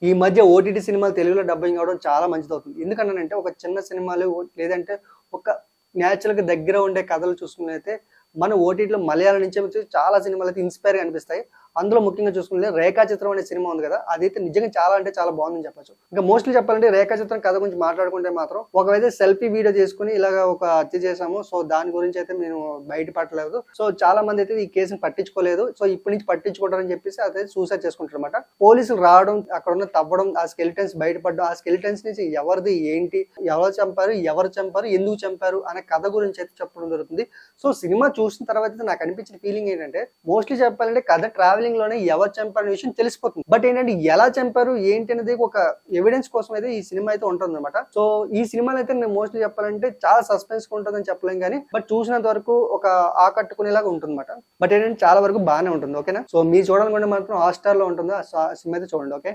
ఈ మధ్య ఓటీటీ సినిమాలు తెలుగులో డబ్బింగ్ అవ్వడం చాలా మంచిదవుతుంది. ఎందుకన్నానంటే ఒక చిన్న సినిమాలు లేదంటే ఒక నేచురల్‌గా దగ్గర ఉండే కథలు చూసుకున్నట్లయితే మన ఓటీటీలో మలయాళం నుంచి వచ్చి చాలా సినిమాలైతే ఇన్‌స్పైర్‌గా అనిపిస్తాయి. అందులో ముఖ్యంగా చూసుకుంటే 'రేఖాచిత్రం' అనే సినిమా ఉంది కదా! అదైతే నిజంగా చాలా అంటే చాలా బాగుందని చెప్పొచ్చు. ఇంకా మోస్ట్‌లీ చెప్పాలంటే 'రేఖాచిత్రం' కథ గురించి మాట్లాడుకుంటే మాత్రం ఒకవేళ సెల్ఫీ వీడియో చేసుకొని ఇలాగ ఒక హత్య చేశాము. సో దాని గురించి అయితే నేను బయట పడలేదు. సో చాలా మంది అయితే ఈ కేసుని పట్టించుకోలేదు. సో ఇప్పటి నుంచి పట్టించుకుంటారని చెప్పేసి అదైతే సూసైడ్ చేసుకుంటారన్నమాట. పోలీసులు రావడం, అక్కడున్న తవ్వడం, ఆ స్కెలిటన్స్ బయటపడడం, ఆ స్కెలిటన్స్ నుంచి ఎవరిది ఏంటి, ఎవరు చంపారు, ఎందుకు చంపారు అనే కథ గురించి అయితే చెప్పడం జరుగుతుంది. సో సినిమా చూసిన తర్వాత అయితే నాకు అనిపించిన ఫీలింగ్ ఏంటంటే మోస్ట్‌లీ చెప్పాలంటే కథ ట్రావెలింగ్ లోనే ఎవరు చంపారనే విషయం తెలిసిపోతుంది. బట్ ఏంటంటే ఎలా చంపారు ఏంటి అనేది ఒక ఎవిడెన్స్ కోసం అయితే ఈ సినిమా అయితే ఉంటుందన్నమాట. సో ఈ సినిమాలో అయితే నేను మోస్ట్‌లీ చెప్పాలంటే చాలా సస్పెన్స్ ఉంటుందని చెప్పలేం కానీ బట్ చూసినంత వరకు ఒక ఆకట్టుకునేలాగా ఉంటుందన్నమాట. బట్ ఏంటంటే చాలా వరకు బాగానే ఉంటుంది. ఓకేనా? సో మీరు చూడాలనుకుంటే మాత్రం హాట్‌స్టార్ లో ఉంటుంది. ఆ సినిమా అయితే చూడండి. ఓకే.